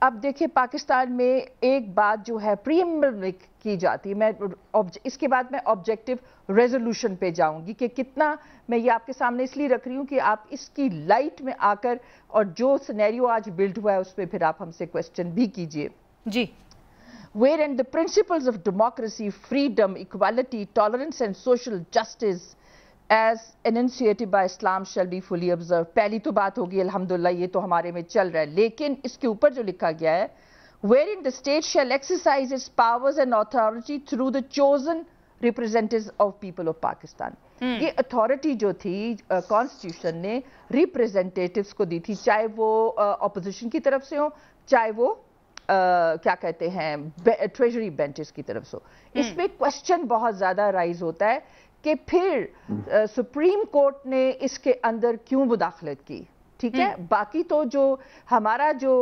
اب دیکھیں پاکستان میں ایک بات جو ہے پریمبل میں کی جاتی ہے، میں اس کے بعد میں آبجیکٹو ریزولوشن پہ جاؤں گی کہ کتنا، میں یہ آپ کے سامنے اس لیے رکھ رہی ہوں کہ آپ اس کی لائٹ میں آ کر اور جو سینیریو آج بلڈ ہوا ہے اس پہ پھر آپ ہم سے کویسچن بھی کیجئے. جی. Wherein the principles of democracy, freedom, equality, tolerance and social justice as enunciated by Islam shall be fully observed. پہلی تو بات ہوگی الحمدللہ یہ تو ہمارے میں چل رہا ہے، لیکن اس کے اوپر جو لکھا گیا ہے wherein the state shall exercise its powers and authority through the chosen representatives of people of Pakistan. یہ اتھارٹی جو تھی کانسٹیٹیوشن نے ریپریزنٹیٹیوز کو دی تھی، چاہے وہ اپوزیشن کی طرف سے ہو، چاہے وہ کیا کہتے ہیں ٹریجری بینچز کی طرف سے. اس میں کوشچن بہت زیادہ رائز ہوتا ہے کہ پھر سپریم کورٹ نے اس کے اندر کیوں مداخلت کی. ٹھیک ہے، باقی تو جو ہمارا جو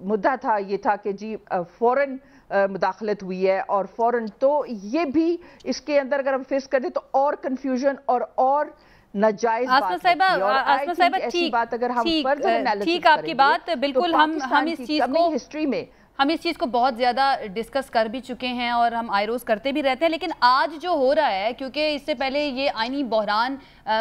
مدعا تھا یہ تھا کہ جی فوراً مداخلت ہوئی ہے اور فوراً، تو یہ بھی اس کے اندر اگر ہم فیس کر دیں تو اور کنفیوژن اور ناجائز بات ہے. ایسی بات اگر ہم فردر انالیسس کریں گے تو پاکستان کی کمی ہسٹری میں ہم اس چیز کو بہت زیادہ ڈسکس کر بھی چکے ہیں اور ہم آئیروز کرتے بھی رہتے ہیں، لیکن آج جو ہو رہا ہے، کیونکہ اس سے پہلے یہ آئینی بحران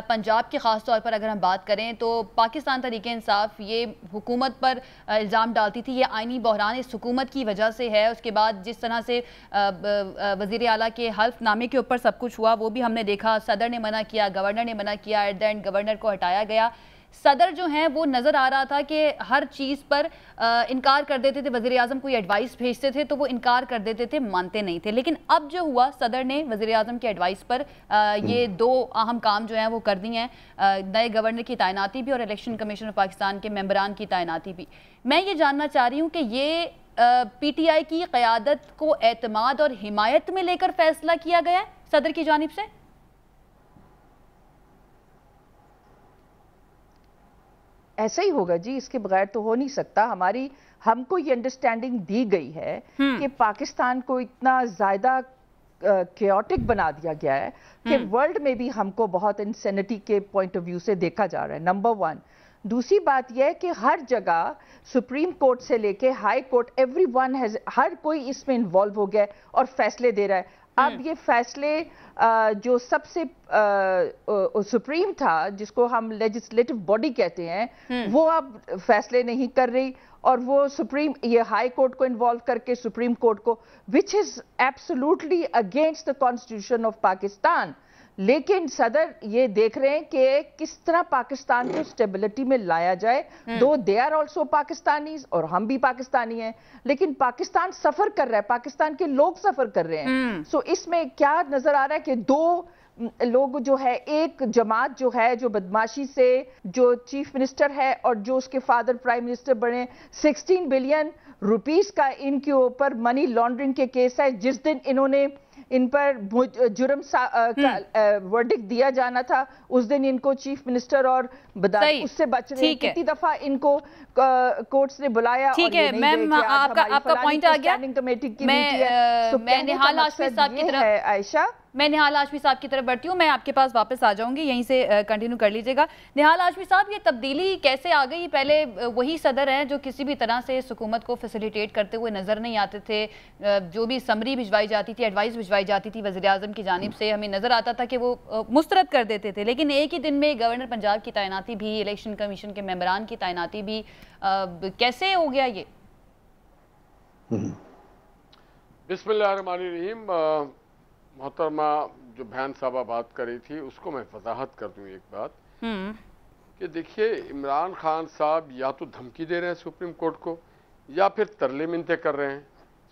پنجاب کی خاص طور پر اگر ہم بات کریں تو پاکستان تحریک انصاف یہ حکومت پر الزام ڈالتی تھی، یہ آئینی بحران اس حکومت کی وجہ سے ہے. اس کے بعد جس طرح سے وزیر اعلیٰ کے حلف نامے کے اوپر سب کچھ ہوا وہ بھی ہم نے دیکھا، صدر نے منع کیا، گورنر نے منع کیا، ایٹ دا اینڈ گورنر کو ہٹایا گیا. صدر جو ہیں وہ نظر آ رہا تھا کہ ہر چیز پر انکار کر دیتے تھے، وزیر اعظم کو یہ ایڈوائس بھیجتے تھے تو وہ انکار کر دیتے تھے، مانتے نہیں تھے. لیکن اب جو ہوا، صدر نے وزیر اعظم کے ایڈوائس پر یہ دو اہم کام جو ہیں وہ کر دی ہیں، نئے گورنر کی تعیناتی بھی اور الیکشن کمیشن آف پاکستان کے ممبران کی تعیناتی بھی. میں یہ جاننا چاہ رہی ہوں کہ یہ پی ٹی آئی کی قیادت کو اعتماد اور حمایت میں لے کر فیصلہ کیا گیا ہے صدر کی جانب سے؟ ایسا ہی ہوگا جی، اس کے بغیر تو ہو نہیں سکتا. ہم کو یہ انڈرسٹینڈنگ دی گئی ہے کہ پاکستان کو اتنا زیادہ کیوٹک بنا دیا گیا ہے کہ ورلڈ میں بھی ہم کو بہت انسینٹی کے پوائنٹ آف ویو سے دیکھا جا رہا ہے، نمبر ون. دوسری بات یہ ہے کہ ہر جگہ سپریم کورٹ سے لے کے ہائی کورٹ ایوری ون ہر کوئی اس میں انوالو ہو گیا ہے اور فیصلے دے رہا ہے. اب یہ فیصلے جو سب سے سپریم تھا جس کو ہم لیجسلیٹو باڈی کہتے ہیں وہ اب فیصلے نہیں کر رہی اور وہ سپریم یہ ہائی کورٹ کو انوالو کر کے سپریم کورٹ کو which is absolutely against the constitution of Pakistan. لیکن صدر یہ دیکھ رہے ہیں کہ کس طرح پاکستان کو اسٹیبلٹی میں لایا جائے. دو دے آر آلسو پاکستانیز اور ہم بھی پاکستانی ہیں، لیکن پاکستان سفر کر رہا ہے، پاکستان کے لوگ سفر کر رہے ہیں. سو اس میں کیا نظر آ رہا ہے کہ دو لوگ جو ہے، ایک جماعت جو ہے جو بدماشی سے جو چیف منسٹر ہے اور جو اس کے فادر پرائم منسٹر بنے، 16 بلین روپیز کا ان کے اوپر منی لانڈرنگ کے کیس ہے. جس دن انہوں نے ان پر جرم ورڈکٹ دیا جانا تھا اس دن ان کو چیف منسٹر اور اس سے بچ رہے. کتنی دفعہ ان کو کورٹس نے بلایا. ٹھیک ہے میم، آپ کا پوائنٹ آ گیا. میں نہال ہاشمی صاحب کی طرف عائشہ میں نہال ہاشمی صاحب کی طرف بڑھتی ہوں. میں آپ کے پاس واپس آ جاؤں گی، یہیں سے کنٹینیو کر لیجیے گا. نہال ہاشمی صاحب، یہ تبدیلی کیسے آ گئی؟ پہلے وہی صدر ہیں جو کسی بھی طرح سے اس حکومت کو فیسیلیٹیٹ کرتے ہوئے نظر نہیں آتے تھے. جو بھی سمری بھجوائی جاتی تھی، ایڈوائس بھجوائی جاتی تھی وزیر اعظم کی جانب سے، ہمیں نظر آتا تھا کہ وہ مسترد کر دیتے تھے. لیکن ایک ہی دن میں گورنر پنجاب کی تعیناتی بھی، الیکشن کمیشن کے ممبران کی تعیناتی بھی، کیسے ہو گیا یہ؟ بسم اللہ الرحمن الرحیم. محترمہ جو بہن صاحبہ بات کر رہی تھی اس کو میں وضاحت کر دوں ایک بات کہ دیکھیے، عمران خان صاحب یا تو دھمکی دے رہے ہیں سپریم کورٹ کو یا پھر ترلے منتیں کر رہے ہیں.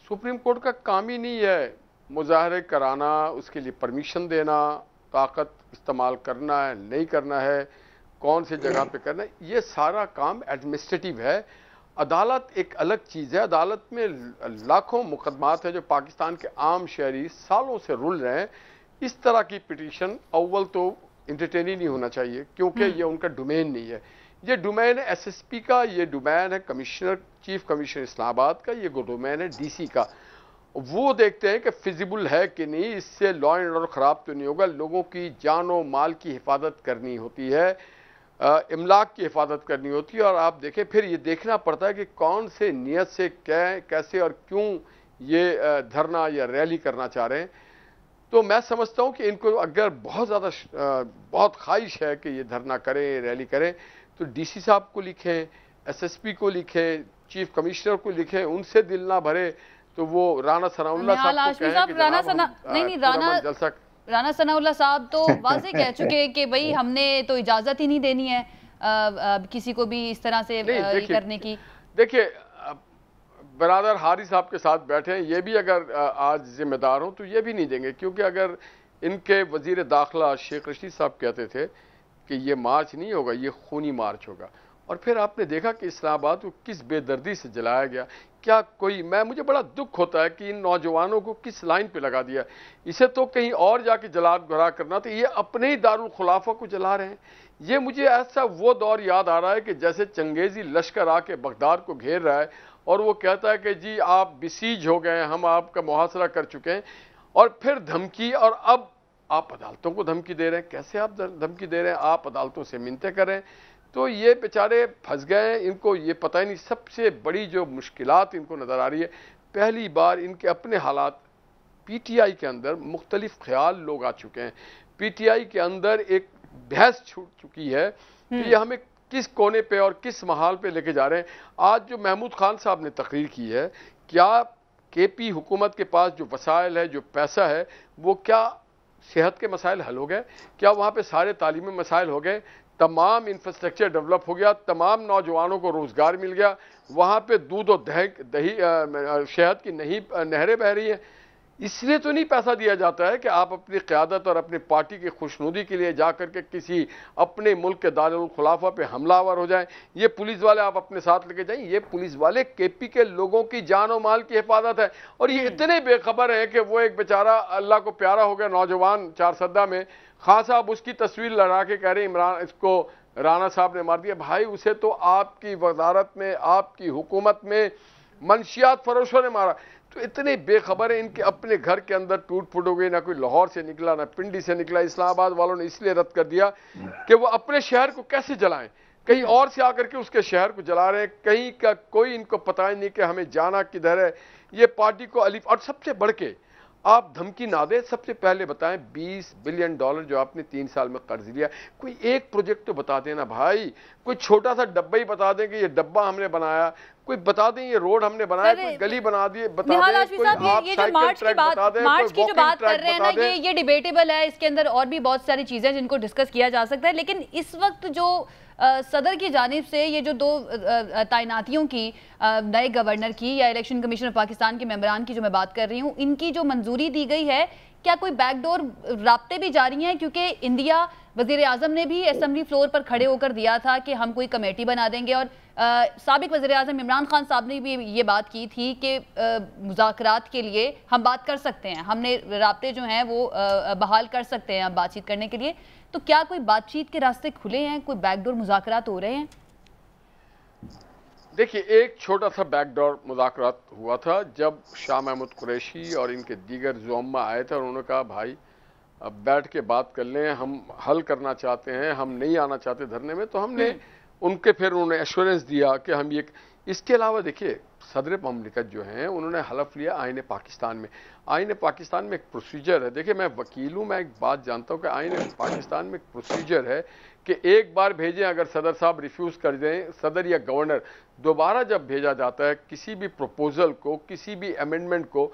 سپریم کورٹ کا کام ہی نہیں ہے مظاہرے کرانا، اس کے لیے پرمیشن دینا، طاقت استعمال کرنا ہے نہیں کرنا ہے، کون سی جگہ پہ کرنا ہے. یہ سارا کام ایڈمنسٹریٹو ہے. عدالت ایک الگ چیز ہے. عدالت میں لاکھوں مقدمات ہیں جو پاکستان کے عام شہری سالوں سے رول رہے ہیں. اس طرح کی پٹیشن اول تو انٹرٹین ہی نہیں ہونا چاہیے کیونکہ یہ ان کا ڈومین نہیں ہے. یہ ڈومین ہے ایس ایس پی کا، یہ ڈومین ہے کمشنر چیف کمشنر اسلام آباد کا، یہ ڈومین ہے ڈی سی کا. وہ دیکھتے ہیں کہ فیزیبل ہے کہ نہیں، اس سے لا اینڈ آرڈر خراب تو نہیں ہوگا. لوگوں کی جان و مال کی حفاظت کرنی ہوتی ہے. املاک کی حفاظت کرنی ہوتی ہے، اور آپ دیکھیں پھر یہ دیکھنا پڑتا ہے کہ کون سے نیت سے کیسے اور کیوں یہ دھرنا یا ریلی کرنا چاہ رہے ہیں. تو میں سمجھتا ہوں کہ ان کو اگر بہت زیادہ بہت خواہش ہے کہ یہ دھرنا کریں، ریلی کریں، تو ڈی سی صاحب کو لکھیں، ایس ایس پی کو لکھیں، چیف کمشنر کو لکھیں، ان سے دل نہ بھرے تو وہ رانا ثناء اللہ صاحب کو کہیں کہ جناب رانا ثناء اللہ صاحب تو واضح کہہ چکے کہ بھئی ہم نے تو اجازت ہی نہیں دینی ہے کسی کو بھی اس طرح سے کرنے کی. دیکھیے برادر حاری صاحب کے ساتھ بیٹھے ہیں، یہ بھی اگر آج ذمہ دار ہوں تو یہ بھی نہیں دیں گے، کیونکہ اگر ان کے وزیر داخلہ شیخ رشید صاحب کہتے تھے کہ یہ مارچ نہیں ہوگا، یہ خونی مارچ ہوگا، اور پھر آپ نے دیکھا کہ اسلام آباد کو کس بے دردی سے جلایا گیا. کیا کوئی مجھے بڑا دکھ ہوتا ہے کہ ان نوجوانوں کو کس لائن پہ لگا دیا. اسے تو کہیں اور جا کے جلا گھرا کرنا تھا، یہ اپنے ہی دارالخلافہ کو جلا رہے ہیں. یہ مجھے ایسا وہ دور یاد آ رہا ہے کہ جیسے چنگیزی لشکر آ کے بغداد کو گھیر رہا ہے اور وہ کہتا ہے کہ جی آپ بسیج ہو گئے ہیں، ہم آپ کا محاصرہ کر چکے ہیں، اور پھر دھمکی، اور اب آپ عدالتوں کو دھمکی دے رہے ہیں. کیسے آپ دھمکی دے رہے ہیں؟ آپ عدالتوں سے منتیں کر رہے ہیں. تو یہ بیچارے پھنس گئے ہیں، ان کو یہ پتہ ہی نہیں. سب سے بڑی جو مشکلات ان کو نظر آ رہی ہے، پہلی بار ان کے اپنے حالات پی ٹی آئی کے اندر مختلف خیال لوگ آ چکے ہیں. پی ٹی آئی کے اندر ایک بحث چھوٹ چکی ہے کہ یہ ہمیں کس کونے پہ اور کس محال پہ لے کے جا رہے ہیں. آج جو محمود خان صاحب نے تقریر کی ہے، کیا کے پی حکومت کے پاس جو وسائل ہے، جو پیسہ ہے، وہ کیا صحت کے مسائل حل ہو گئے؟ کیا وہاں پہ سارے تعلیمی مسائل ہو گئے؟ تمام انفراسٹرکچر ڈیولپ ہو گیا؟ تمام نوجوانوں کو روزگار مل گیا؟ وہاں پہ دودھ و دہی شہد کی نہریں بہہ رہی ہیں؟ اس لیے تو نہیں پیسہ دیا جاتا ہے کہ آپ اپنی قیادت اور اپنی پارٹی کی خوشنودی کے لیے جا کر کے کسی اپنے ملک کے دارالخلافہ پہ حملہ آور ہو جائیں. یہ پولیس والے آپ اپنے ساتھ لے کے جائیں. یہ پولیس والے کے پی کے لوگوں کی جان و مال کی حفاظت ہے، اور یہ اتنے بے خبر ہیں کہ وہ ایک بیچارہ اللہ کو پیارا ہو گیا نوجوان چارسدہ میں، خان صاحب اس کی تصویر لڑا کے کہہ رہے ہیں عمران اس کو رانا صاحب نے مار دیا. بھائی اسے تو آپ کی وزارت میں، آپ کی حکومت میں منشیات فروشوں نے مارا. تو اتنے بے خبر ہیں، ان کے اپنے گھر کے اندر ٹوٹ پھوٹ ہو گئی. نہ کوئی لاہور سے نکلا، نہ پنڈی سے نکلا. اسلام آباد والوں نے اس لیے رد کر دیا کہ وہ اپنے شہر کو کیسے جلائیں. کہیں اور سے آ کر کے اس کے شہر کو جلا رہے ہیں. کہیں کا کوئی ان کو پتہ ہی نہیں کہ ہمیں جانا کدھر ہے. یہ پارٹی کو اور سب سے بڑھ کے آپ دھمکی نہ دیں. سب سے پہلے بتائیں $20 بلین جو آپ نے 3 سال میں قرض لیا، کوئی ایک پروجیکٹ تو بتا دینا بھائی. کوئی چھوٹا سا ڈبہ ہی بتا دیں کہ یہ ڈبہ ہم نے بنایا. کوئی بتا دیں یہ روڈ ہم نے بنایا، کوئی گلی بنا دی بتا دیں. یہ جو مارچ کی جو بات کر رہے ہیں نا، یہ ڈیبیٹیبل ہے. اس کے اندر اور بھی بہت ساری چیزیں جن کو ڈسکس کیا جا سکتا ہے. لیکن اس وقت جو صدر کی جانب سے یہ جو 2 تعیناتیوں کی نئے گورنر کی یا الیکشن کمیشن آف پاکستان کے ممبران کی جو میں بات کر رہی ہوں، ان کی جو منظوری دی گئی ہے، کیا کوئی بیک ڈور رابطے بھی جاری ہیں؟ کیونکہ انڈیا وزیر اعظم نے بھی اسمبلی فلور پر کھڑے ہو کر دیا تھا کہ ہم کوئی کمیٹی بنا دیں گے، اور سابق وزیر اعظم عمران خان صاحب نے بھی یہ بات کی تھی کہ مذاکرات کے لیے ہم بات کر سکتے ہیں، ہم نے رابطے جو ہیں وہ بحال کر سکتے ہیں بات چیت کرنے کے لیے. تو کیا کوئی بات چیت کے راستے کھلے ہیں؟ کوئی بیک ڈور مذاکرات ہو رہے ہیں؟ دیکھیے ایک چھوٹا سا بیک ڈور مذاکرات ہوا تھا جب شاہ محمود قریشی اور ان کے دیگر زعما آئے تھے، اور انہوں نے کہا بھائی اب بیٹھ کے بات کر لیں، ہم حل کرنا چاہتے ہیں، ہم نہیں آنا چاہتے دھرنے میں. تو ہم نے ان کے پھر انہوں نے ایشورنس دیا کہ ہم یہ. اس کے علاوہ دیکھیے صدر مملکت جو ہیں انہوں نے حلف لیا آئین پاکستان میں. آئین پاکستان میں ایک پروسیجر ہے. دیکھیے میں وکیل ہوں، میں ایک بات جانتا ہوں کہ آئین پاکستان میں ایک پروسیجر ہے کہ ایک بار بھیجیں، اگر صدر صاحب ریفیوز کر دیں، صدر یا گورنر دوبارہ جب بھیجا جاتا ہے کسی بھی پروپوزل کو، کسی بھی امینڈمنٹ کو،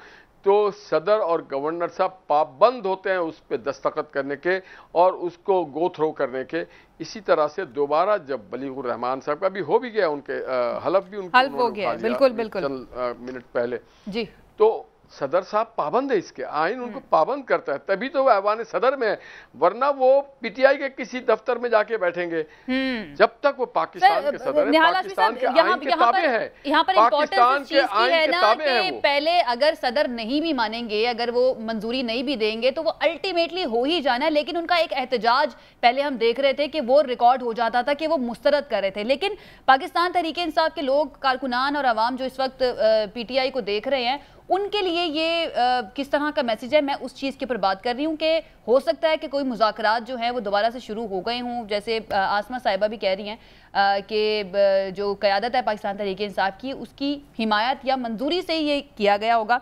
تو صدر اور گورنر صاحب پابند ہوتے ہیں اس پہ دستخط کرنے کے اور اس کو گو تھرو کرنے کے. اسی طرح سے دوبارہ جب بلیغ الرحمان صاحب کا بھی ہو بھی گیا، ان کے حلف بھی ان کو ہو گیا بالکل چند منٹ پہلے جی، تو صدر صاحب پابند ہے اس کے، آئین ان کو پابند کرتا ہے، تبھی تو وہ ایوان صدر میں ہے. ورنہ وہ پی ٹی آئی کے کسی دفتر میں جا کے بیٹھیں گے جب تک وہ پاکستان کے صدر ہیں، پاکستان کے آئین کے تابع ہیں. یہاں پر پاکستان کے آئین کے تابع ہیں. کہ پہلے اگر صدر نہیں بھی مانیں گے، اگر وہ منظوری نہیں بھی دیں گے، تو وہ الٹیمیٹلی ہو ہی جانا ہے. لیکن ان کا ایک احتجاج پہلے ہم دیکھ رہے تھے کہ وہ ریکارڈ ہو جاتا تھا کہ وہ مسترد کر رہے تھے. لیکن پاکستان تحریک انصاف کے لوگ، کارکنان اور عوام جو اس وقت پی ٹی آئی کو دیکھ رہے ہیں، ان کے لیے یہ کس طرح کا میسیج ہے؟ میں اس چیز کے اوپر بات کر رہی ہوں کہ ہو سکتا ہے کہ کوئی مذاکرات جو ہیں وہ دوبارہ سے شروع ہو گئے ہوں، جیسے آسمہ صاحبہ بھی کہہ رہی ہیں کہ جو قیادت ہے پاکستان تحریک انصاف کی، اس کی حمایت یا منظوری سے یہ کیا گیا ہوگا۔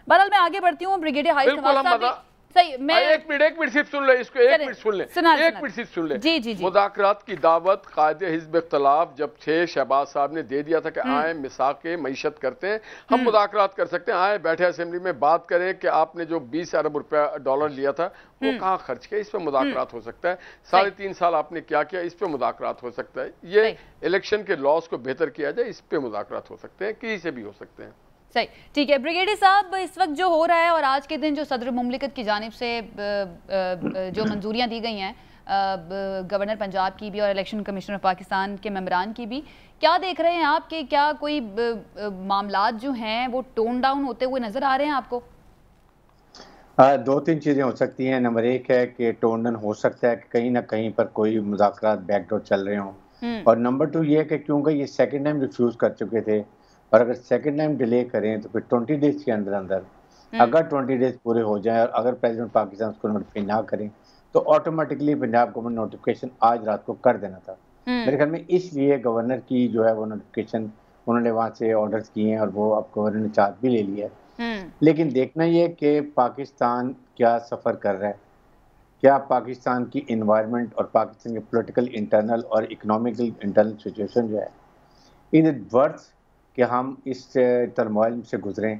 بہرحال میں آگے بڑھتی ہوں۔ بریگیڈیئر حارث نواز صاحب، ایک منٹ صرف سن لیں اس کو، ایک منٹ سن لیں، ایک منٹ صرف سن لیں۔ جی جی جی، مذاکرات کی دعوت قائد حزب اختلاف جب تھے شہباز صاحب نے دے دیا تھا کہ آئیں مساق معیشت کرتے ہیں، ہم مذاکرات کر سکتے ہیں، آئیں بیٹھے اسمبلی میں بات کریں کہ آپ نے جو 20 ارب روپے ڈالر لیا تھا وہ کہاں خرچ کیا، اس پہ مذاکرات ہو سکتا ہے۔ 3.5 سال آپ نے کیا کیا، اس پہ مذاکرات ہو سکتا ہے۔ یہ الیکشن کے لاز کو بہتر کیا جائے، اس پہ مذاکرات ہو سکتے ہیں، کسی سے بھی ہو سکتے ہیں۔ صحیح، ٹھیک ہے۔ بریگیڈیئر صاحب، اس وقت جو ہو رہا ہے اور آج کے دن جو صدر مملکت کی جانب سے جو منظوریاں دی گئی ہیں گورنر پنجاب کی بھی اور الیکشن کمیشن آف پاکستان کے ممبران کی بھی، کیا دیکھ رہے ہیں آپ کہ کیا کوئی معاملات جو ہیں وہ ٹون ڈاؤن ہوتے ہوئے نظر آ رہے ہیں آپ کو؟ 2-3 چیزیں ہو سکتی ہیں۔ نمبر 1 ہے کہ ٹون ڈاؤن ہو سکتا ہے کہ کہیں نہ کہیں پر کوئی مذاکرات بیک ڈور چل رہے ہوں، اور نمبر 2 یہ ہے کہ کیونکہ یہ سیکنڈ ٹائم ریفیوز کر چکے تھے، اور اگر سیکنڈ ٹائم ڈیلے کریں تو پھر 20 ڈیز کے اندر اگر 20 ڈیز پورے ہو جائیں اور اگر پریزیڈنٹ پاکستان اس کو نوٹیفائی نہ کریں تو آٹومیٹکلی پنجاب گورنمنٹ نوٹیفیکیشن آج رات کو کر دینا تھا۔ میرے خیال میں اس لیے گورنر کی جو ہے وہ نوٹیفیکیشن انہوں نے وہاں سے آرڈرز کیے ہیں، اور وہ اب گورنر نے چارج بھی لے لیا ہے۔ لیکن دیکھنا یہ کہ پاکستان کیا سفر کر رہا ہے، کیا پاکستان کی انوائرمنٹ اور پاکستان کی پولیٹیکل انٹرنل اور اکنامیکل انٹرنل سچویشن جو ہے از اٹ ورتھ کہ ہم اس ٹرموائل سے گزریں۔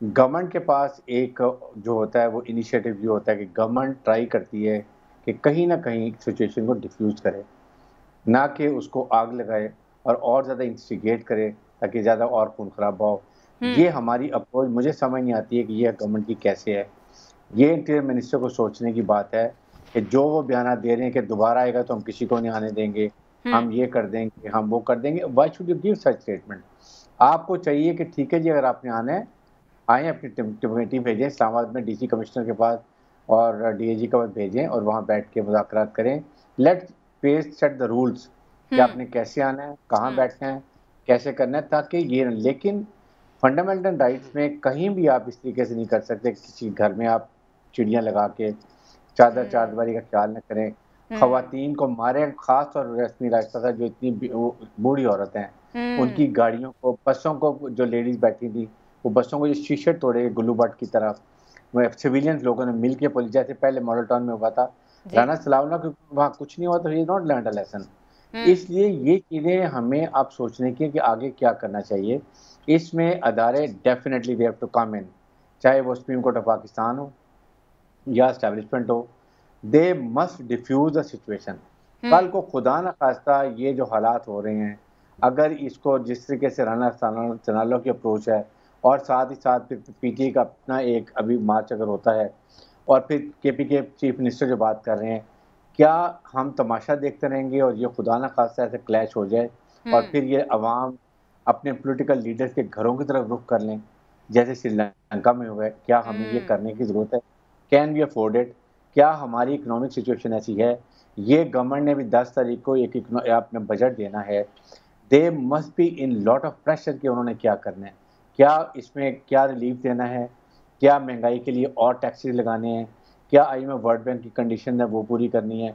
گورنمنٹ کے پاس ایک جو ہوتا ہے وہ انیشیٹو یہ ہوتا ہے کہ گورنمنٹ ٹرائی کرتی ہے کہ کہیں نہ کہیں سچویشن کو ڈیفیوز کرے، نہ کہ اس کو آگ لگائے اور زیادہ انسٹیگیٹ کرے تاکہ زیادہ اور خون خراب ہو۔ یہ ہماری اپروچ مجھے سمجھ نہیں آتی ہے کہ یہ گورنمنٹ کی کیسے ہے۔ یہ انٹیریئر منسٹر کو سوچنے کی بات ہے کہ جو وہ بیانات دے رہے ہیں کہ دوبارہ آئے گا تو ہم کسی کو نہیں آنے دیں گے، ہم یہ کر دیں گے، ہم وہ کر دیں گے۔ Why should you give such statement? آپ کو چاہیے کہ ٹھیک ہے جی، اگر آپ نے آنا ہے آئیں، اپنی کمیٹی بھیجیں اسلام آباد میں، ڈی سی کمشنر کے پاس اور ڈی اے جی کے پاس بھیجیں، اور وہاں بیٹھ کے مذاکرات کریں۔ لیٹ پیس سیٹ دا رولز کہ آپ نے کیسے آنا ہے، کہاں بیٹھنا ہے، کیسے کرنا ہے، تاکہ یہ لیکن فنڈامنٹل رائٹس میں کہیں بھی آپ اس طریقے سے نہیں کر سکتے کسی گھر میں آپ چڑیاں لگا کے چادر دیواری کا خیال نہ کریں، خواتین کو ماریں، خاص طور پر رسمی راستہ تھا جو اتنی بوڑھی عورتیں ہیں ان کی گاڑیوں کو، بسوں کو، جو لیڈیز بیٹھی تھی وہ بسوں کو جو شیشے توڑے گلو بٹ کی طرف، سویلینز لوگوں نے مل کے پولیس، جیسے پہلے ماڈل ٹاؤن میں ہوا تھا رانا سلاؤلہ، کیونکہ وہاں کچھ نہیں ہوا تو he not learned a lesson. اس لیے یہ چیزیں ہمیں اب سوچنے کی کہ آگے کیا کرنا چاہیے۔ اس میں ادارے definitely they have to come in, چاہے وہ سپریم کورٹ آف پاکستان ہو یا اسٹیبلشمنٹ ہو، they must defuse the situation. کل کو خدا نہ خواستہ یہ جو حالات ہو رہے ہیں، اگر اس کو جس طریقے سے رانا ثناءاللہ کی اپروچ ہے، اور ساتھ ہی ساتھ پی ٹی کا اپنا ایک ابھی مارچ اگر ہوتا ہے، اور پھر کے پی کے چیف منسٹر جو بات کر رہے ہیں، کیا ہم تماشا دیکھتے رہیں گے اور یہ خدا نہ خواستہ ایسے کلیش ہو جائے اور پھر یہ عوام اپنے پولیٹیکل لیڈرز کے گھروں کی طرف رخ کر لیں جیسے سری لنکا میں ہوا ہے؟ کیا ہمیں یہ کرنے کی ضرورت ہے؟ Can we afford it? کیا ہماری اکنامک سچویشن ایسی ہے؟ یہ گورنمنٹ نے بھی 10 تاریخ کو ایک اپنا بجٹ دینا ہے، they must be in lot of pressure کہ انہوں نے کیا کرنا ہے، کیا اس میں کیا ریلیف دینا ہے، کیا مہنگائی کے لیے اور ٹیکسز لگانے ہیں، کیا I M F World Bank کی کنڈیشن ہے وہ پوری کرنی ہے،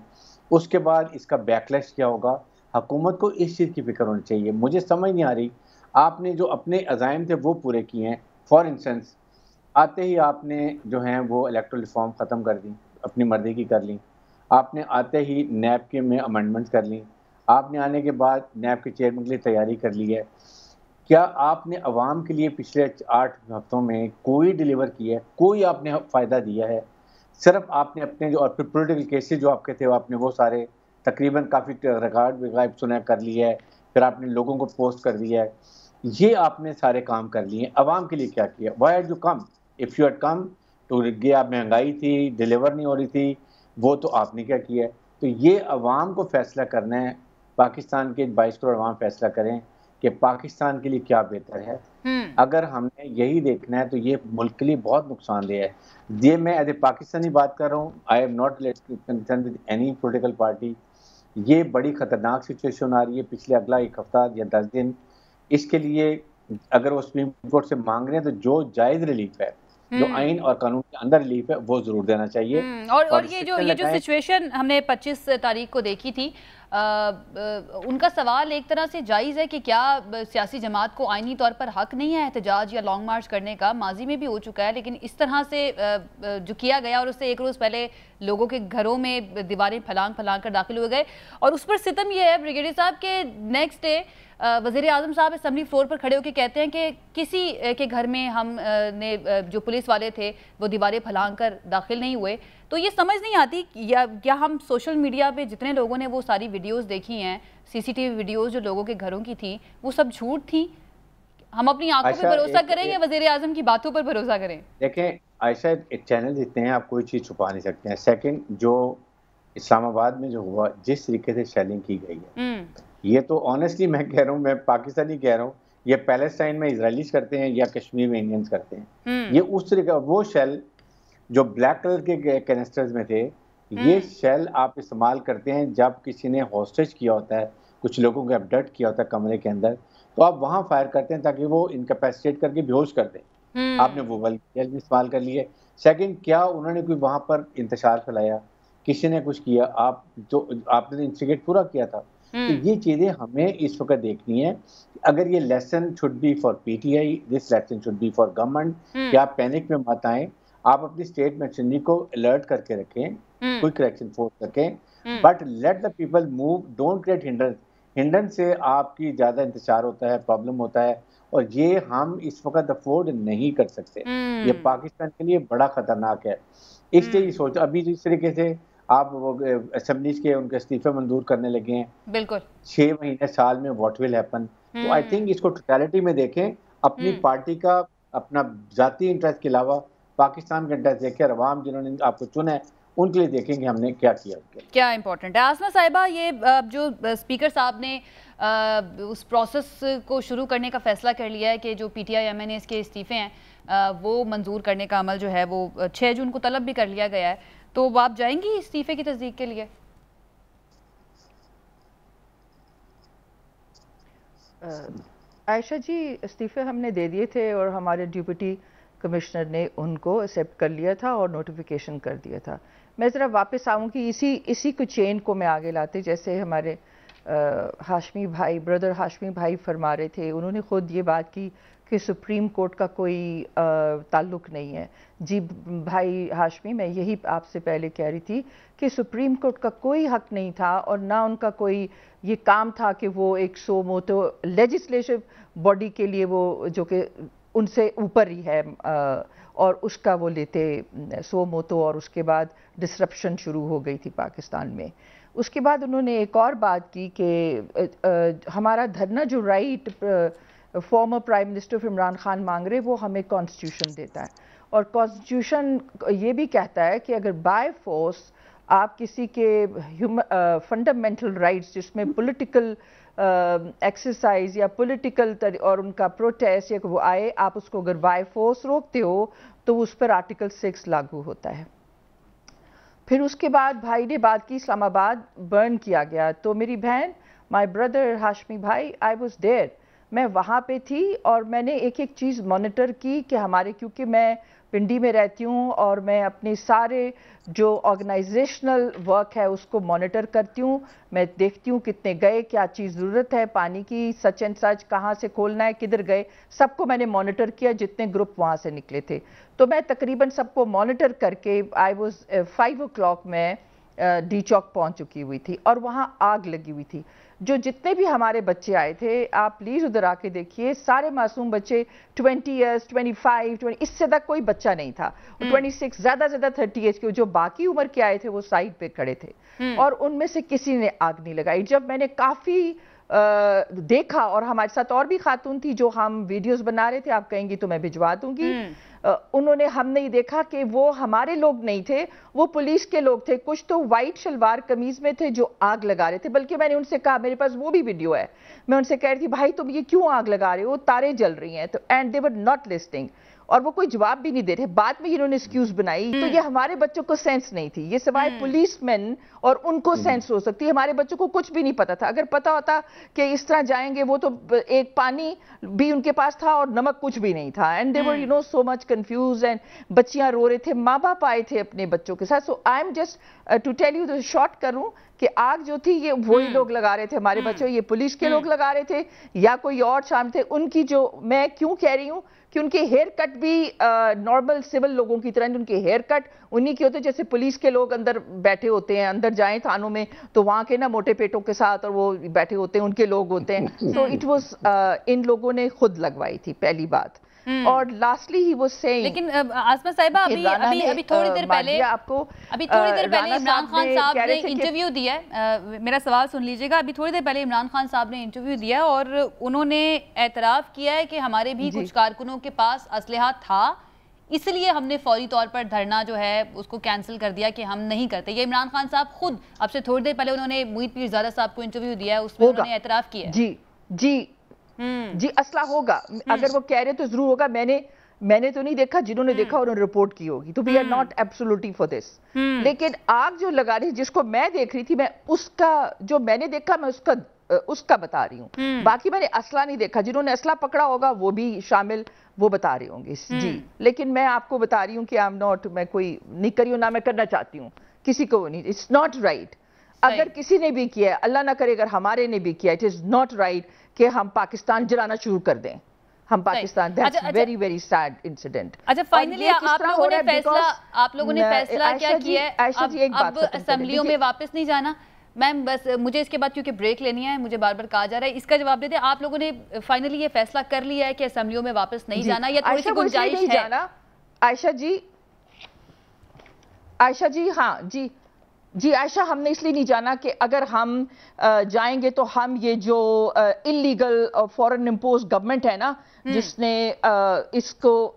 اس کے بعد اس کا بیکلیش کیا ہوگا۔ حکومت کو اس چیز کی فکر ہونی چاہیے۔ مجھے سمجھ نہیں آ رہی، آپ نے جو اپنے عزائم تھے وہ پورے کیے ہیں، فار انسٹنس آتے ہی آپ نے جو ہیں وہ الیکٹرل ریفارم ختم کر دی، اپنی مرضی کی کر لی، آپ نے آتے ہی نیب کے میں امینڈمنٹ کر لی، آپ نے آنے کے بعد نیب کے چیئرمین کے لیے تیاری کر لی ہے۔ کیا آپ نے عوام کے لیے پچھلے 8 ہفتوں میں کوئی ڈیلیور کیا ہے؟ کوئی آپ نے فائدہ دیا ہے؟ صرف آپ نے اپنے جو اور پھر پولیٹیکل کیسز جو آپ کے تھے آپ نے وہ سارے تقریباً کافی ریکارڈ وغیرہ سنا کر لیا ہے، پھر آپ نے لوگوں کو پوسٹ کر دیا ہے، یہ آپ نے سارے کام کر لیے ہیں۔ عوام کے لیے کیا کیا؟ Why had you come? If you had come تو یہ آپ مہنگائی تھی، ڈیلیور نہیں ہو رہی تھی، وہ تو آپ نے کیا کیا ہے؟ تو یہ عوام کو فیصلہ کرنا ہے، پاکستان کے 22 کروڑ عوام فیصلہ کریں کہ پاکستان کے لیے کیا بہتر ہے۔ اگر ہم نے یہی دیکھنا ہے تو یہ ملک کے لیے بہت نقصان دہ ہے۔ یہ میں ایز اے پاکستانی بات کر رہا ہوں، I am not concern with any political party. یہ بڑی خطرناک سچویشن آ رہی ہے پچھلے اگلا 1 ہفتہ یا 10 دن، اس کے لیے اگر وہ سپریم کورٹ سے مانگ رہے ہیں تو جو جائز ریلیف ہے، جو آئین اور قانون کے اندر ریلیف ہے، وہ ضرور دینا چاہیے. اور یہ جو سچویشن ہم نے 25 تاریخ کو دیکھی تھی، ان کا سوال ایک طرح سے جائز ہے کہ کیا سیاسی جماعت کو آئینی طور پر حق نہیں ہے احتجاج یا لانگ مارچ کرنے کا؟ ماضی میں بھی ہو چکا ہے، لیکن اس طرح سے جو کیا گیا اور اس سے ایک روز پہلے لوگوں کے گھروں میں دیواریں پھلانگ کر داخل ہوئے گئے، اور اس پر ستم یہ ہے بریگیڈیئر صاحب کہ نیکسٹ ڈے وزیر اعظم صاحب اسمبلی فلور پر کھڑے ہو کے کہتے ہیں کہ کسی کے گھر میں ہم نے جو پولیس والے تھے وہ دیواریں پھلانگ کر داخل نہیں ہوئے. تو یہ سمجھ نہیں آتی یا ہم سوشل میڈیا پہ جتنے لوگوں نے وہ ساری ویڈیوز دیکھی ہیں، سی سی ٹی وی ویڈیوز جو لوگوں کے گھروں کی تھیں، وہ سب جھوٹ تھیں؟ ہم اپنی آنکھوں پہ بھروسہ کریں یا وزیر اعظم کی باتوں پر بھروسہ کریں؟ دیکھیں عائشہ، چینل اتنے ہیں، آپ کوئی چیز چھپا نہیں سکتے ہیں. سیکنڈ، جو اسلام آباد میں جو ہوا، جس طریقے سے شیلنگ کی گئی ہے، یہ تو آنیسٹلی میں کہہ رہا ہوں، میں پاکستانی کہہ رہا ہوں، یہ پیلسٹائن میں اسرائیلیز کرتے ہیں یا کشمیر میں انڈینز کرتے ہیں. یہ اس طریقے وہ شیل جو بلیک کلر کے کینسٹرز میں تھے، یہ شیل آپ استعمال کرتے ہیں جب کسی نے ہاسٹیج کیا ہوتا ہے، کچھ لوگوں کو ابڈکٹ کیا ہوتا ہے کمرے کے اندر، تو آپ وہاں فائر کرتے ہیں تاکہ وہ انکیپیسیٹ کر کے بے ہوش کر دیں. آپ نے وہ شیل بھی استعمال کر لیے. سیکنڈ، کیا انہوں نے کوئی وہاں پر انتشار پھیلایا؟ کسی نے کچھ کیا؟ آپ نے انسٹیگیٹ پورا کیا تھا. تو یہ چیزیں ہمیں اس وقت دیکھنی ہے. اگر یہ lesson should be for P T I, this lesson should be for government کہ آپ پینک میں مت آئیں، آپ اپنی اسٹیٹ مشینری کو الرٹ کر کے رکھیں، کوئی کریکشن فورس رکھیں، but let the people move, don't create hindrance سے آپ کی زیادہ انتشار ہوتا ہے، پرابلم ہوتا ہے، اور یہ ہم اس وقت افورڈ نہیں کر سکتے. یہ پاکستان کے لیے بڑا خطرناک ہے. اس لیے یہ سوچ، ابھی جس طریقے سے آپ اسمبلیز کے ان کے استعفے منظور کرنے لگے ہیں، بالکل 6 مہینے سال میں واٹ ول ہیپن. تو آئی تھنک اس کو ٹوٹیلٹی میں دیکھیں، اپنی پارٹی کا اپنا ذاتی انٹرسٹ کے علاوہ پاکستان کا انٹرسٹ دیکھیں، اور عوام جنہوں نے آپ کو چنا ہے ان کے لیے دیکھیں کہ ہم نے کیا کیا. کیا امپورٹنٹ ہے. آسمہ صاحبہ، یہ جو اسپیکر صاحب نے اس پروسیس کو شروع کرنے کا فیصلہ کر لیا ہے کہ جو P T I M N As کے استعفے ہیں وہ منظور کرنے کا عمل جو ہے وہ 6 جون کو طلب بھی کر لیا گیا ہے، تو آپ جائیں گی استعفے کی تصدیق کے لیے؟ عائشہ جی، استعفے ہم نے دے دیے تھے اور ہمارے ڈپٹی کمشنر نے ان کو ایکسیپٹ کر لیا تھا اور نوٹیفیکیشن کر دیا تھا. میں ذرا واپس آؤں کہ اسی کو چین کو میں آگے لاتے، جیسے ہمارے ہاشمی بھائی، بردر ہاشمی بھائی فرما رہے تھے، انہوں نے خود یہ بات کی کہ سپریم کورٹ کا کوئی تعلق نہیں ہے. جی بھائی ہاشمی، میں یہی آپ سے پہلے کہہ رہی تھی کہ سپریم کورٹ کا کوئی حق نہیں تھا، اور نہ ان کا کوئی یہ کام تھا کہ وہ ایک سو موٹو لیجسلیٹو باڈی کے لیے وہ جو کہ ان سے اوپر ہی ہے، اور اس کا وہ لیتے سو موتو، اور اس کے بعد ڈسرپشن شروع ہو گئی تھی پاکستان میں. اس کے بعد انہوں نے ایک اور بات کی کہ ہمارا دھرنا جو right former prime minister Imran Khan مانگ رہے، وہ ہمیں کانسٹیٹیوشن دیتا ہے، اور کانسٹیٹیوشن یہ بھی کہتا ہے کہ اگر بائی فورس آپ کسی کے فنڈامنٹل رائٹس، جس میں پولیٹیکل ایکسرسائز یا پولیٹیکل اور ان کا پروٹیسٹ یا وہ آئے، آپ اس کو اگر بائی فورس روکتے ہو تو اس پر آرٹیکل 6 لاگو ہوتا ہے. پھر اس کے بعد بھائی نے بات کی اسلام آباد برن کیا گیا، تو میری بہن، مائی بردر ہاشمی بھائی، آئی واز دیئر، میں وہاں پہ تھی، اور میں نے ایک چیز مانیٹر کی کہ ہمارے، کیونکہ میں پنڈی میں رہتی ہوں اور میں اپنے سارے جو آرگنائزیشنل ورک ہے اس کو مانیٹر کرتی ہوں. میں دیکھتی ہوں کتنے گئے، کیا چیز ضرورت ہے پانی کی، سچ اینڈ سچ کہاں سے کھولنا ہے، کدھر گئے، سب کو میں نے مانیٹر کیا، جتنے گروپ وہاں سے نکلے تھے. تو میں تقریباً سب کو مانیٹر کر کے آئی واز 5 o'clock میں ڈی چوک پہنچ چکی ہوئی تھی، اور وہاں آگ لگی ہوئی تھی. جو جتنے بھی ہمارے بچے آئے تھے، آپ پلیز ادھر آ کے دیکھیے، سارے معصوم بچے 20 ایئرس 25 اس سے تک کوئی بچہ نہیں تھا، 26 زیادہ 30 ایج کے. جو باقی عمر کے آئے تھے وہ سائڈ پہ کھڑے تھے، اور ان میں سے کسی نے آگ نہیں لگائی. جب میں نے کافی دیکھا، اور ہمارے ساتھ اور بھی خاتون تھی جو ہم ویڈیوز بنا رہے تھے، آپ کہیں گی تو میں بھجوا دوں گی، انہوں نے، ہم نے دیکھا کہ وہ ہمارے لوگ نہیں تھے، وہ پولیس کے لوگ تھے. کچھ تو وائٹ شلوار قمیض میں تھے جو آگ لگا رہے تھے، بلکہ میں نے ان سے کہا، میرے پاس وہ بھی ویڈیو ہے، میں ان سے کہہ رہی تھی بھائی تم یہ کیوں آگ لگا رہے ہو، تاریں جل رہی ہیں. تو and they were not listening. اور وہ کوئی جواب بھی نہیں دے رہے. بعد میں انہوں نے ایکسکیوز بنائی. تو یہ ہمارے بچوں کو سینس نہیں تھی, یہ سوائے پولیس مین اور ان کو سینس ہو سکتی ہے. ہمارے بچوں کو کچھ بھی نہیں پتا تھا. اگر پتا ہوتا کہ اس طرح جائیں گے, وہ تو ایک پانی بھی ان کے پاس تھا اور نمک کچھ بھی نہیں تھا. And they were you know so much confused, and بچیاں رو رہے تھے, ماں باپ آئے تھے اپنے بچوں کے ساتھ. So I am just to tell you short کروں کہ آگ جو تھی یہ وہی لوگ لگا رہے تھے ہمارے بچوں, یہ پولیس کے لوگ لگا رہے تھے یا کوئی اور شامل تھے. ان کی جو, میں کیوں کہہ رہی ہوں کہ ان کے ہیئر کٹ بھی نارمل سول لوگوں کی طرح, ان کے ہیئر کٹ انہی کے ہوتے جیسے پولیس کے لوگ اندر بیٹھے ہوتے ہیں, اندر جائیں تھانوں میں تو وہاں کے نا موٹے پیٹوں کے ساتھ اور وہ بیٹھے ہوتے ہیں, ان کے لوگ ہوتے ہیں. تو اٹ واز ان لوگوں نے خود لگوائی تھی پہلی بات. اور لاسٹلی ہی وہ سیئنگ, لیکن عاصمہ صاحبہ ابھی تھوڑی دیر پہلے عمران خان صاحب نے انٹرویو دیا ہے. میرا سوال سن لیجئے گا. ابھی تھوڑی دیر پہلے عمران خان صاحب نے انٹرویو دیا اور انہوں نے اعتراف کیا ہے کہ ہمارے بھی کچھ کارکنوں کے پاس اسلحہ تھا, اس لیے ہم نے فوری طور پر دھرنا جو ہے اس کو کینسل کر دیا کہ ہم نہیں کرتے. یہ عمران خان صاحب خود اب سے تھوڑی دیر پہلے انہوں نے محیط پیرزادہ صاحب کو انٹرویو دیا ہے, اس میں انہوں نے اعتراف کیا ہے. جی اسلحہ ہوگا, اگر وہ کہہ رہے تو ضرور ہوگا. میں نے تو نہیں دیکھا, جنہوں نے دیکھا انہوں نے رپورٹ کی ہوگی. تو we are not absolutely for this. لیکن آگ جو لگا رہی جس کو میں دیکھ رہی تھی, میں اس کا جو میں نے دیکھا میں اس کا بتا رہی ہوں. باقی میں نے اسلحہ نہیں دیکھا, جنہوں نے اسلحہ پکڑا ہوگا وہ بھی شامل, وہ بتا رہے ہوں گے. جی لیکن میں آپ کو بتا رہی ہوں کہ میں کوئی نہیں کری ہوں, نہ میں کرنا چاہتی ہوں کسی کو نہیں. It's not right. اگر کسی نے بھی کیا ہے, اللہ نہ کرے اگر ہمارے نے بھی کیا, اٹ از ناٹ رائٹ کہ ہم پاکستان جلانا شروع کر دیں. ہم Pakistan, that's very very sad incident. اچھا فائنلی آپ لوگوں نے فیصلہ کیا کیا ہے؟ اب اسمبلیوں میں واپس نہیں جانا. میم بس مجھے اس کے بعد کیونکہ بریک لینی ہے, مجھے بار بار کہا جا رہا ہے, اس کا جواب دے دیں. آپ لوگوں نے فائنلی یہ فیصلہ کر لیا ہے کہ اسمبلیوں میں واپس نہیں جانا, یا تھوڑی سی گنجائش ہے؟ عائشہ جی ہاں جی عائشہ, ہم نے اس لیے نہیں جانا کہ اگر ہم جائیں گے تو ہم یہ جو انلیگل فورن امپوز گورنمنٹ ہے نا, جس نے اس کو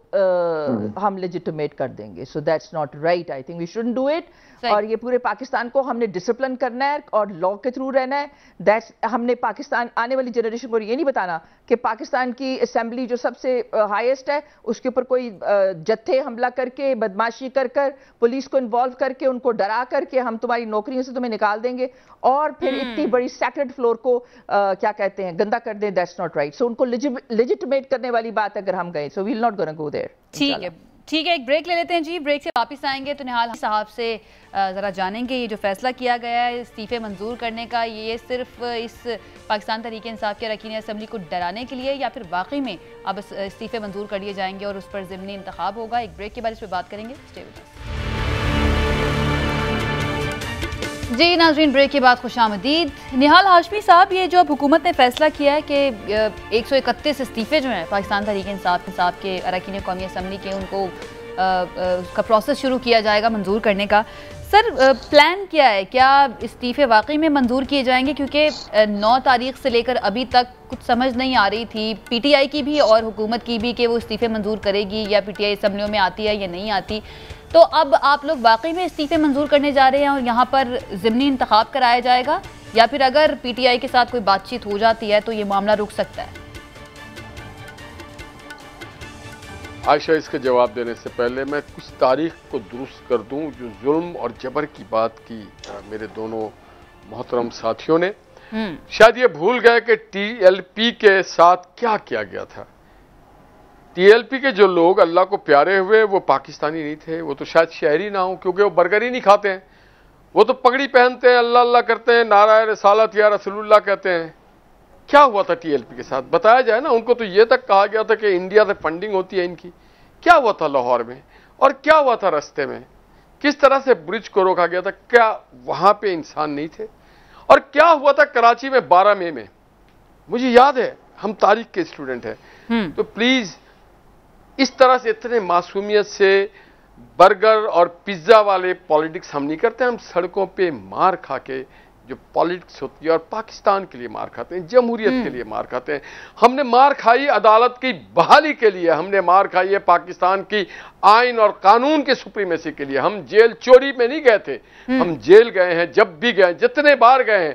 ہم لیجیٹیمیٹ کر دیں گے. So that's not right. I think we shouldn't do it. اور یہ پورے پاکستان کو ہم نے ڈسپلن کرنا ہے اور لا کے تھرو رہنا ہے. ہم نے پاکستان آنے والی جنریشن کو یہ نہیں بتانا کہ پاکستان کی اسمبلی جو سب سے ہائیسٹ ہے اس کے اوپر کوئی جتھے حملہ کر کے, بدماشی کر پولیس کو انوالو کر کے, ان کو ڈرا کر کے ہم تمہاری نوکریوں سے تمہیں نکال دیں گے اور پھر اتنی بڑی سیکرڈ فلور کو کیا کہتے ہیں گندا کر دیں. That's not right. سو ان کو لیجیٹیمیٹ کرنے والی بات اگر ہم گئے, سو وی will not gonna go there. ٹھیک ہے, ایک بریک لے لیتے ہیں جی. بریک سے واپس آئیں گے تو نہال صاحب سے ذرا جانیں گے یہ جو فیصلہ کیا گیا ہے استعفے منظور کرنے کا, یہ صرف اس پاکستان تحریک انصاف کے اراکین اسمبلی کو ڈرانے کے لیے یا پھر واقعی میں اب استعفے منظور کر لیے جائیں گے اور اس پر ضمنی انتخاب ہوگا. ایک بریک کے بعد اس پہ بات کریں گے. Stay with us. جی ناظرین, بریک کے بعد خوش آمدید. نہال ہاشمی صاحب, یہ جو اب حکومت نے فیصلہ کیا ہے کہ 131 استعفے جو ہیں پاکستان تحریک انصاف کے اراکین قومی اسمبلی کے, ان کو اس کا پروسیس شروع کیا جائے گا منظور کرنے کا. سر پلان کیا ہے؟ کیا استعفے واقعی میں منظور کیے جائیں گے؟ کیونکہ 9 تاریخ سے لے کر ابھی تک کچھ سمجھ نہیں آ رہی تھی پی ٹی آئی کی بھی اور حکومت کی بھی کہ وہ استعفے منظور کرے گی یا پی ٹی آئی اسمبلیوں میں آتی ہے یا نہیں آتی. تو اب آپ لوگ واقعی میں استعفے منظور کرنے جا رہے ہیں اور یہاں پر ضمنی انتخاب کرایا جائے گا, یا پھر اگر پی ٹی آئی کے ساتھ کوئی بات چیت ہو جاتی ہے تو یہ معاملہ رک سکتا ہے؟ عائشہ, اس کے جواب دینے سے پہلے میں کچھ تاریخ کو درست کر دوں. جو ظلم اور جبر کی بات کی میرے دونوں محترم ساتھیوں نے, شاید یہ بھول گئے کہ ٹی ایل پی کے ساتھ کیا کیا گیا تھا. ٹی ایل پی کے جو لوگ اللہ کو پیارے ہوئے وہ پاکستانی نہیں تھے, وہ تو شاید شہری نہ ہوں کیونکہ وہ برگر ہی نہیں کھاتے ہیں. وہ تو پگڑی پہنتے ہیں, اللہ اللہ کرتے ہیں, نعرہ رسالت یا رسول اللہ کہتے ہیں. کیا ہوا تھا ٹی ایل پی کے ساتھ بتایا جائے نا. ان کو تو یہ تک کہا گیا تھا کہ انڈیا سے فنڈنگ ہوتی ہے ان کی. کیا ہوا تھا لاہور میں, اور کیا ہوا تھا رستے میں, کس طرح سے برج کو روکا گیا تھا, کیا وہاں پہ انسان نہیں تھے, اور کیا ہوا تھا کراچی میں 12 مئی میں. مجھے یاد ہے, ہم تاریخ کے اسٹوڈنٹ ہیں, تو پلیز اس طرح سے اتنے معصومیت سے برگر اور پیزا والے پالیٹکس ہم نہیں کرتے. ہم سڑکوں پہ مار کھا کے جو پالیٹکس ہوتی ہے اور پاکستان کے لیے مار کھاتے ہیں, جمہوریت کے لیے مار کھاتے ہیں. ہم نے مار کھائی عدالت کی بحالی کے لیے, ہم نے مار کھائی ہے پاکستان کی آئین اور قانون کے سپریمیسی کے لیے. ہم جیل چوری میں نہیں گئے تھے, ہم جیل گئے ہیں, جب بھی گئے, جتنے بار گئے ہیں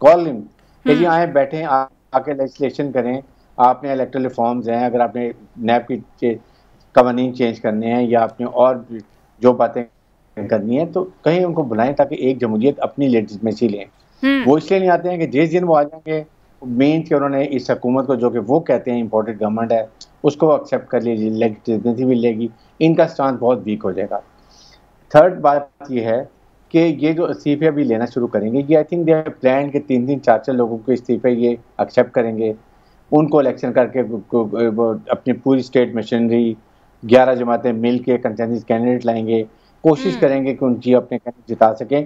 کال ہم کہ جی آئیں بیٹھیں آ کے لیجسلیشن کریں, آپ نے الیکٹرل ریفارمز ہیں, اگر آپ نے نیب کی قوانین چینج کرنے ہیں یا آپ نے اور جو باتیں کرنی ہیں تو کہیں ان کو بلائیں تاکہ ایک جمہوریت اپنی لیجسمیسی لیں. وہ اس لیے نہیں آتے ہیں کہ جس دن وہ آ جائیں گے مینس کہ انہوں نے اس حکومت کو جو کہ وہ کہتے ہیں امپورٹنٹ گورنمنٹ ہے اس کو ایکسیپٹ کر لیجیے, لیجسمیسی مل جائے گی, ان کا سٹانس بہت ویک ہو جائے گا. تھرڈ بات یہ ہے کہ یہ جو استعفے ابھی لینا شروع کریں گے, یہ آئی تھنک دے پلان کے 3-4 لوگوں کے استعفے یہ ایکسیپٹ کریں گے, ان کو الیکشن کر کے اپنی پوری اسٹیٹ مشینری 11 جماعتیں مل کے کنسنسس کینڈیڈیٹ لائیں گے, کوشش کریں گے کہ ان کی اپنے کینڈیڈیٹ جتا سکیں,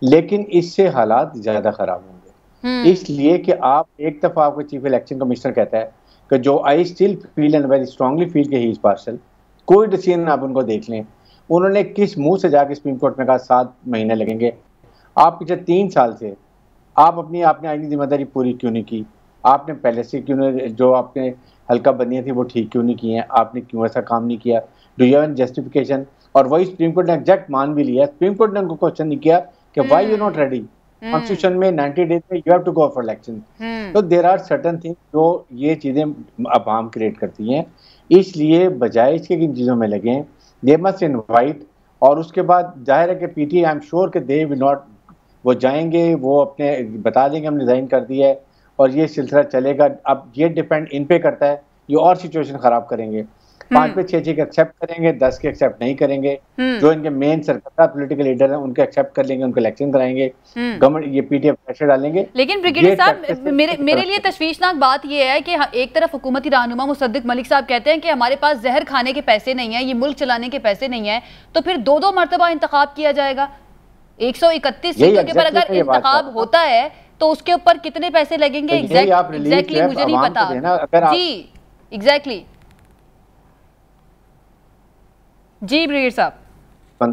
لیکن اس سے حالات زیادہ خراب ہوں گے. اس لیے کہ آپ ایک دفعہ آپ کو چیف الیکشن کمشنر کہتا ہے کہ جو I still feel and very strongly feel کہ ہی از پارشل, کوئی ڈیسیژن آپ ان کو دیکھ لیں, انہوں نے کس منہ سے جا کے سپریم کورٹ میں کہا 7 مہینے لگیں گے. آپ پچھلے 3 سال سے آپ آپ نے آئینی ذمہ داری پوری کیوں نہیں کی, آپ نے پہلے سے کیوں نہیں, جو آپ نے حلقہ بندیاں تھیں وہ ٹھیک کیوں نہیں کی ہیں, آپ نے کیوں ایسا کام نہیں کیا, ڈو یو ہیو جسٹیفیکیشن. اور وہی سپریم کورٹ نے ایگزیکٹ مان بھی لیا, سپریم کورٹ نے ان کو کوشچن نہیں کیا کہ why you not ready, constitution میں 90 days میں you have to go for election. تو دیر آر سرٹن تھنگ جو یہ چیزیں عوام کریٹ کرتی ہیں, اس لیے بجائے اس کے ان چیزوں میں لگیں دے مسٹ انوائٹ. اور اس کے بعد ظاہر ہے کہ پی ٹی آئی ایم شیور کہ دے ول ناٹ, وہ جائیں گے وہ اپنے بتا دیں گے ہم نے ریزائن کر دیا ہے اور یہ سلسلہ چلے گا. اب یہ ڈیپینڈ ان پہ کرتا ہے, یہ اور سچویشن خراب کریں گے, 5 پہ 6 کے ایکسیپٹ کریں گے, 10 کے ایکسیپٹ نہیں کریں گے. جو ان کے مین سرکردہ پولیٹیکل لیڈر ہیں ان کے ایکسیپٹ کر لیں گے, ان کو الیکشن کرائیں گے, گورنمنٹ یہ پی ٹی آئی پریشر ڈالیں گے. لیکن بریگیڈیئر صاحب میرے لیے تشویشناک بات یہ ہے کہ ایک طرف حکومتی رہنما مصدق ملک صاحب کہتے ہیں کہ ہمارے پاس زہر کھانے کے پیسے نہیں ہیں, یہ ملک چلانے کے پیسے نہیں ہیں, تو پھر 2 مرتبہ انتخاب کیا جائے گا. 131 سیٹوں کے پر اگر انتخاب ہوتا ہے تو اس کے اوپر کتنے پیسے لگیں گے ایگزیکٹلی مجھے نہیں پتا. جی ایگزیکٹلی جی بریگیڈیئر صاحب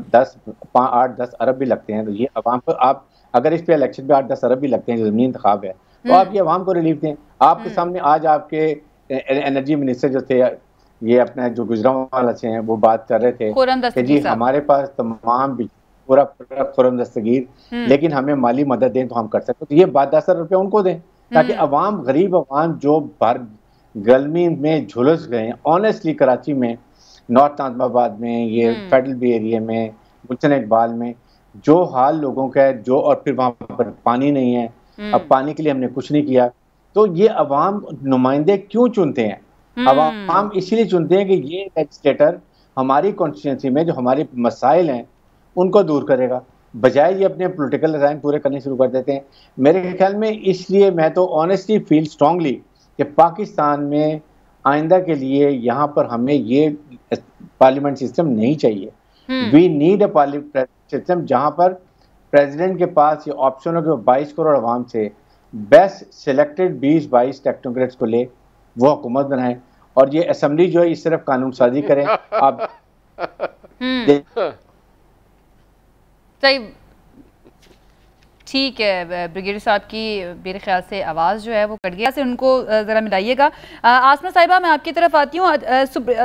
8-10 ارب بھی لگتے ہیں, تو یہ عوام کو آپ اگر اس پہ الیکشن پہ 8-10 ارب بھی لگتے ہیں جو ضمنی انتخاب ہے تو آپ یہ عوام کو ریلیف دیں. آپ کے سامنے آج آپ کے انرجی منسٹر جو تھے یہ اپنے جو گجرانوالہ سے ہیں وہ بات کر رہے تھے کہ جی ہمارے پاس تمام پورا خرم دستگیر, لیکن ہمیں مالی مدد دیں تو ہم کر سکتے. تو یہ 10 روپے ان کو دیں تاکہ عوام, غریب عوام جو بھر گرمی میں جھلس گئے ہیں, آنیسٹلی کراچی میں, نارتھ ناظم آباد میں, یہ فیڈرل بی ایریا میں, گلشن اقبال میں جو حال لوگوں کا ہے, جو اور پھر وہاں پر پانی نہیں ہے, اب پانی کے لیے ہم نے کچھ نہیں کیا. تو یہ عوام نمائندے کیوں چنتے ہیں؟ عوام اسی لیے چنتے ہیں کہ یہ لیجسلیٹر ہماری کانسٹیٹوئنسی میں جو ہمارے مسائل ہیں ان کو دور کرے گا, بجائے یہ اپنے پولیٹیکل ڈیزائن پورے کرنے شروع کر دیتے ہیں. میرے خیال میں اس لیے میں تو آنیسٹلی فیل اسٹرانگلی کہ پاکستان میں آئندہ کے لیے یہاں پر ہمیں یہ پارلیمنٹ سسٹم نہیں چاہیے. We need a parliament system جہاں پر پریزیڈنٹ کے پاس یہ آپشن ہو کہ وہ 22 کروڑ عوام سے بیسٹ سلیکٹڈ 20-22 ٹیکنوکریٹس کو لے, وہ حکومت بنائیں, اور یہ اسمبلی جو ہے یہ صرف قانون سازی کریں. آپ ٹھیک ہے بریگیڈیئر صاحب کی میرے خیال سے آواز جو ہے وہ کٹ گیا, سے ان کو ذرا ملائیے گا. آسمہ صاحبہ میں آپ کی طرف آتی ہوں.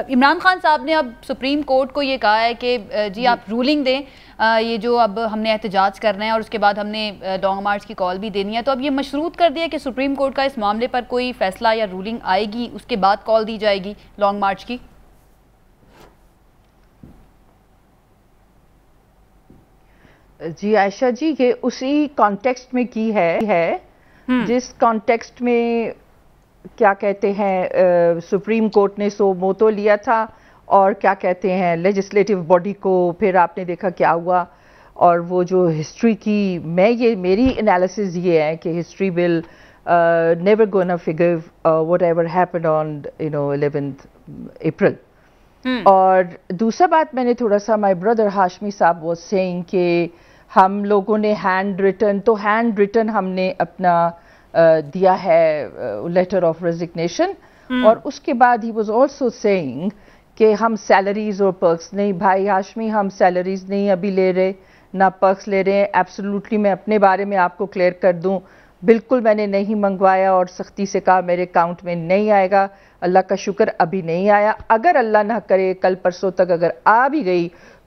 عمران خان صاحب نے اب سپریم کورٹ کو یہ کہا ہے کہ جی آپ رولنگ دیں, یہ جو اب ہم نے احتجاج کرنا ہے اور اس کے بعد ہم نے لانگ مارچ کی کال بھی دینی ہے, تو اب یہ مشروط کر دیا کہ سپریم کورٹ کا اس معاملے پر کوئی فیصلہ یا رولنگ آئے گی اس کے بعد کال دی جائے گی لانگ مارچ کی. جی عائشہ جی, یہ اسی کانٹیکسٹ میں کی ہے جس کانٹیکسٹ میں کیا کہتے ہیں سپریم کورٹ نے سو موتو لیا تھا, اور کیا کہتے ہیں لیجسلیٹو باڈی کو پھر آپ نے دیکھا کیا ہوا. اور وہ جو ہسٹری کی میری انالیسز یہ ہے کہ history will never gonna figure what ever happen on 11th April. اور دوسرا بات میں نے تھوڑا سا مائی بردر ہاشمی صاحب واز سیئنگ کہ ہم لوگوں نے ہینڈ ریٹن ہم نے اپنا دیا ہے لیٹر آف ریزگنیشن, اور اس کے بعد ہی واز آلسو سیئنگ کہ ہم سیلریز اور پرکس نہیں. بھائی ہاشمی ہم سیلریز نہیں ابھی لے رہے, نہ پرکس لے رہے ہیں. ایبسولوٹلی میں اپنے بارے میں آپ کو کلیئر کر دوں, بالکل میں نے نہیں منگوایا اور سختی سے کہا میرے اکاؤنٹ میں نہیں آئے گا. اللہ کا شکر ابھی نہیں آیا. اگر اللہ نہ کرے کل پرسوں تک اگر آ بھی گئی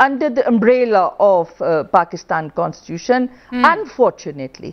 under the umbrella of Pakistan Constitution. Unfortunately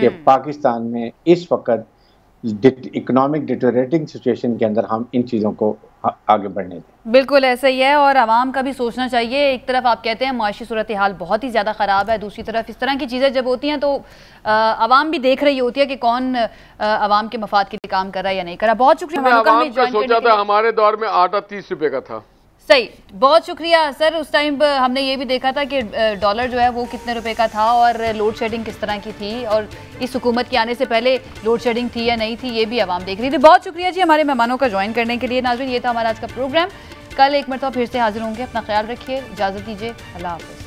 کہ پاکستان میں اس وقت اکنامک ڈیٹوریٹنگ سچویشن کے اندر ہم ان چیزوں کو آگے بڑھنے دیں. بالکل ایسا ہی ہے، اور عوام کا بھی سوچنا چاہیے. ایک طرف آپ کہتے ہیں معاشی صورتحال بہت ہی زیادہ خراب ہے، دوسری طرف اس طرح کی چیزیں جب ہوتی ہیں تو عوام بھی دیکھ رہی ہوتی ہے کہ کون عوام کے مفاد کے لیے کام کر رہا ہے یا نہیں کر رہا. بہت شکریہ. عوام کا سوچا تھا، ہمارے دور میں آٹا 30 روپے کا تھا. صحیح، بہت شکریہ سر. اس ٹائم ہم نے یہ بھی دیکھا تھا کہ ڈالر جو ہے وہ کتنے روپے کا تھا اور لوڈ شیڈنگ کس طرح کی تھی، اور اس حکومت کے آنے سے پہلے لوڈ شیڈنگ تھی یا نہیں تھی یہ بھی عوام دیکھ رہی تھی. بہت شکریہ جی ہمارے مہمانوں کا جوائن کرنے کے لیے. ناظرین یہ تھا ہمارا آج کا پروگرام. کل ایک مرتبہ پھر سے حاضر ہوں گے. اپنا خیال رکھیے، اجازت دیجیے. اللہ حافظ.